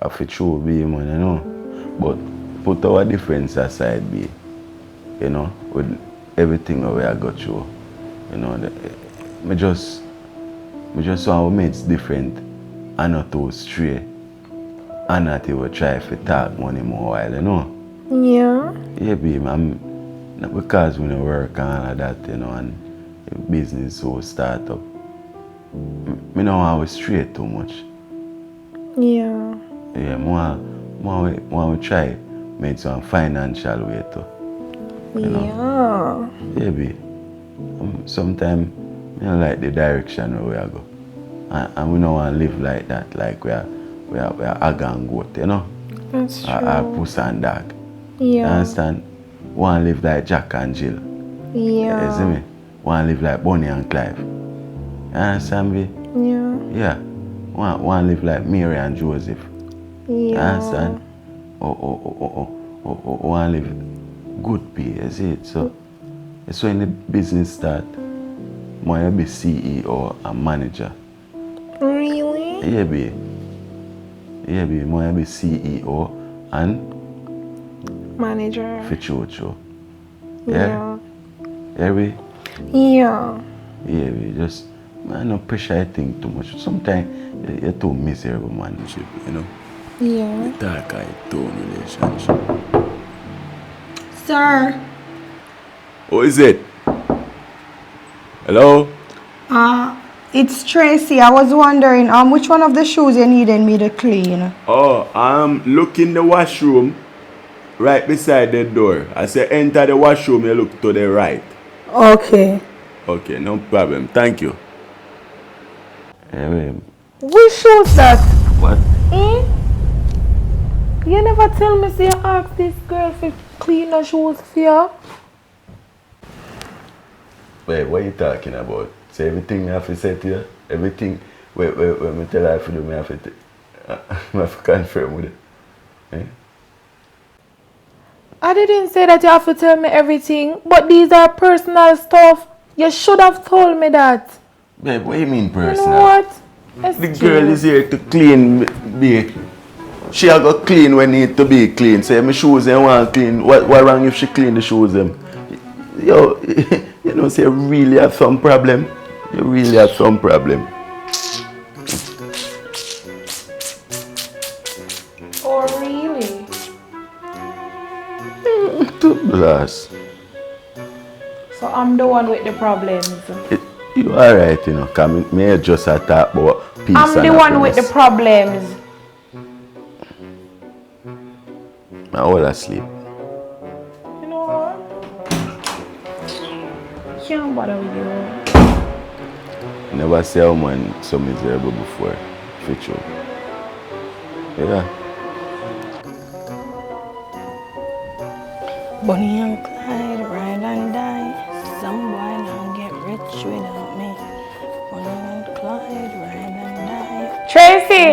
have to show be, man, you know. But put our difference aside, be, you know, with everything that we have got through. You know, me just want to make it different and not too stray. And not even try to talk money more while, you know. Yeah. Yeah, babe, not because we don't work and all of that, you know, and business so start up. Me don't want to stray too much. Yeah. Yeah, more try make some financial way too. You know? Yeah, babe. Sometimes I don't like the direction where we are go. And we don't want to live like that, like we are hag and goat, you know? That's true. Or puss and dog. Yeah. You understand? Want to live like Jack and Jill. Yeah. You see me? Want to live like Bonnie and Clive. You understand me? Yeah. Yeah. Want to live like Mary and Joseph. Yeah. You understand? Want to live good pay, you see it? So when the business start, I want to be CEO and manager. Really? Yeah, babe. Yeah, babe. I want to be CEO and manager. for Chocho. Yeah. Yeah, babe? Yeah. Yeah, babe. Just, man, no pressure I think too much. Sometimes you're too miserable, man, you know? Yeah. You talk about your own relationship. Sir. Who is it? Hello? It's Tracy. I was wondering, which one of the shoes you needed me to clean? Oh, look in the washroom right beside the door. I say enter the washroom, you look to the right. Okay. Okay, no problem. Thank you. Hey, babe. Which shoes that? What? You never tell me, so you ask this girl to clean the shoes for you? Wait, what are you talking about? So everything I have to say to you? Everything, wait, when I tell her to do, I have to confirm with it. Eh? I didn't say that you have to tell me everything, but these are personal stuff. You should have told me that. Babe, what do you mean personal? You know what? The girl is here to clean, babe. She a go clean when need to be clean. Say my shoes ain't want clean. What wrong if she clean the shoes them? Yo, you know, say you really have some problem. You really have some problem. Oh, really? To blast. So I'm the one with the problems. You alright, you know, come me just a talk about peace I'm and the one with the happiness. problems. I all asleep. You know what? Can't bother with you. Never see a woman so miserable before. For true. Yeah. Bonnie and Clyde, ride and die. Some boy now get rich without me. Bonnie and Clyde, ride and die. Tracy!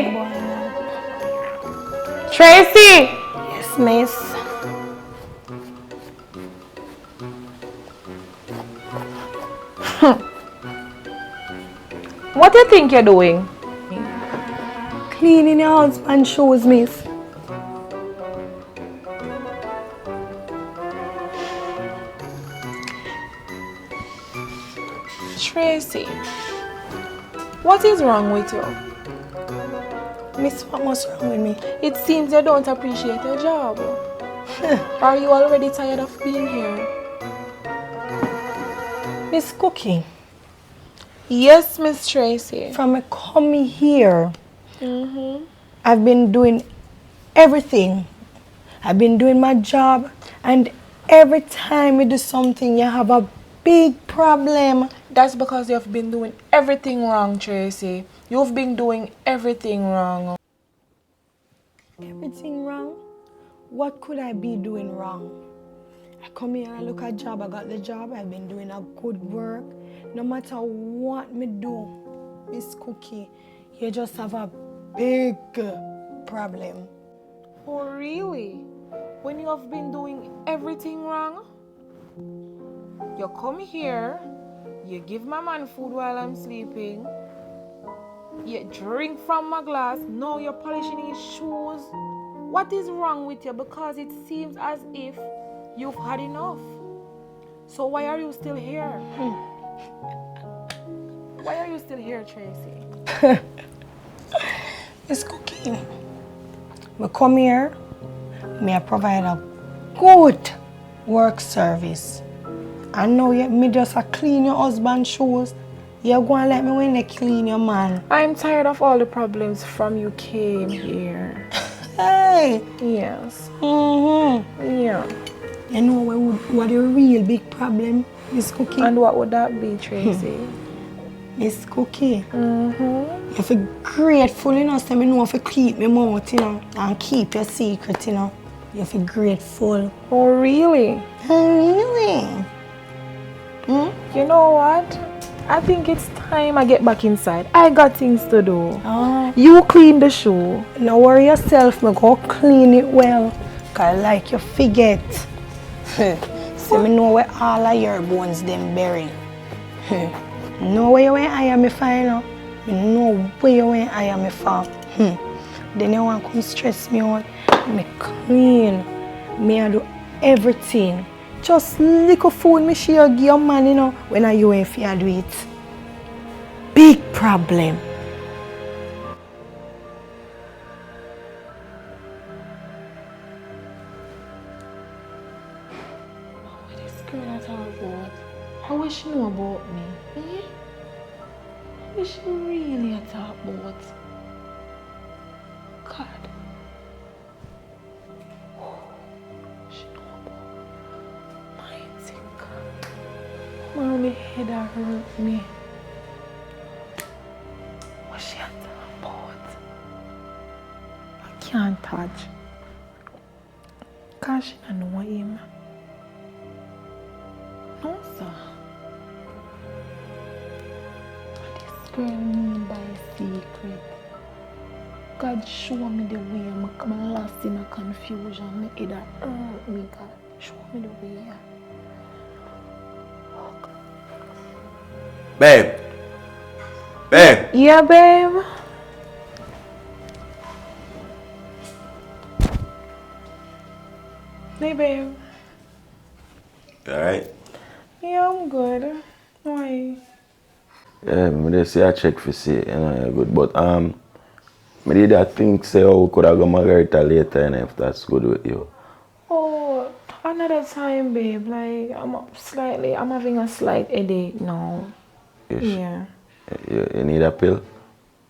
Tracy! Yes, miss. What do you think you're doing? Cleaning your husband's shoes, miss. Tracy, what is wrong with you? Miss, what was wrong with me? It seems you don't appreciate your job. Are you already tired of being here? Miss Cookie, Yes, Miss Tracy. from me coming here, I've been doing everything. I've been doing my job, and every time you do something, you have a big problem. That's because you've been doing everything wrong, Tracy. You've been doing everything wrong. Everything wrong? What could I be doing wrong? I come here and look at job, I got the job, I've been doing a good work. No matter what me do, Miss Cookie, you just have a big problem. Oh, really? When you have been doing everything wrong? You come here, you give my man food while I'm sleeping, You drink from my glass, now you're polishing his shoes. What is wrong with you? Because it seems as if you've had enough. So why are you still here? Why are you still here, Tracy? It's cooking. I come here, I provide a good work service. I know me just clean your husband's shoes. You're going to let me when they clean your man. I'm tired of all the problems from you came here. Hey! Yes. Yeah. You know what the real big problem is cooking? And what would that be, Tracy? It's cookie. You feel grateful, you know, so I know if you keep my mouth, you know, and keep your secret, you know. You feel grateful. Oh, really? Really? You know what? I think it's time I get back inside. I got things to do. You clean the shoe. No worry yourself, me go clean it well. Cause like you forget. So me know where all of your bones them bury. Know where you went I am me final. Me know where you went I am me fall. Then you want to come stress me out. Me clean. Me I do everything. Just little food me share give your man, you know, when are you if you do it. Big problem. What is this girl at all about? How will she know about me? What is she really at all about? God. She know about my thing. My head hurt me. What she at all about? I can't touch. Cause she don't know him. No, sir. What this girl mean by secret? God show me the way I'm lost in a confusion. My head hurt me, God. Show me the way. Oh, God. Babe! Babe! Yeah, babe. Hey, babe. You alright? Yeah, I'm good. Why? Yeah, I say I check for see, you know, you're good. But I did I think say we could have got married later, and if that's good with you. Oh, another time, babe. Like I'm having a slight headache now. Yeah. You need a pill?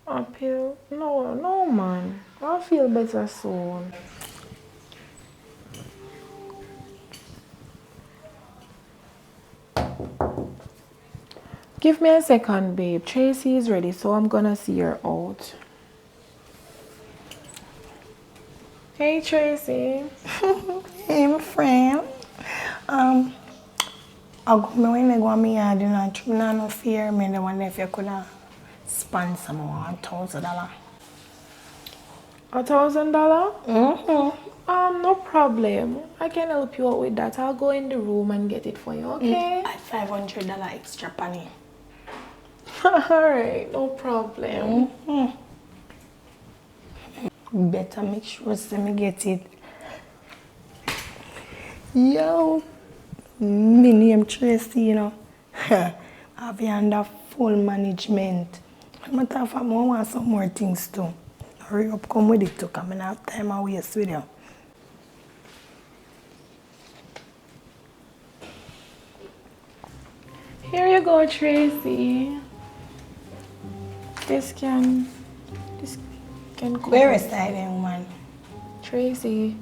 A pill? No, man. I'll feel better soon. Give me a second, babe. Tracy is ready, so I'm gonna see her out. Hey, Tracy. Hey, my friend. I'll go when I go on my yard, you know, no fear me. The one if you could sponsor me $1,000. $1,000? No problem. I can help you out with that. I'll go in the room and get it for you, okay? $500 extra penny. Alright, no problem. Better make sure so me get it. Yo, my name Tracy, you know. I'll be under full management. Matter of fact, I want some more things too. Hurry up, come with it too, because I don't have time to waste with you. Here you go, Tracy. This can cover. Where is that woman? Tracy,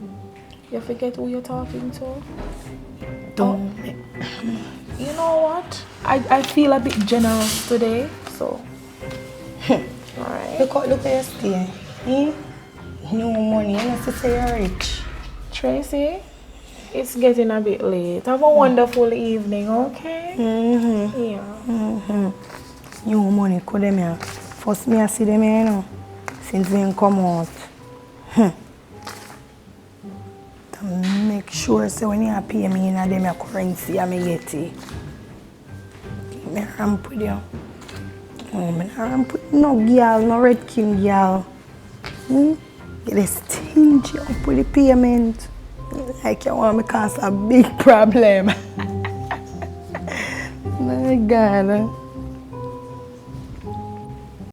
you forget who you're talking to? Don't. You know what? I feel a bit generous today, so. Alright. Look at your stay. No money, you know, say you're rich. Tracy, it's getting a bit late. Have a wonderful evening, okay? Yeah. No money, could them here. First me I see them here, you know, since they come out. To make sure so when you pay me in them your currency, I may get it. Me ramp with you. Oh, man, I'm putting no girl, no red king girl. Get a stingy up with the payment. Like you want me to cause a big problem. My God.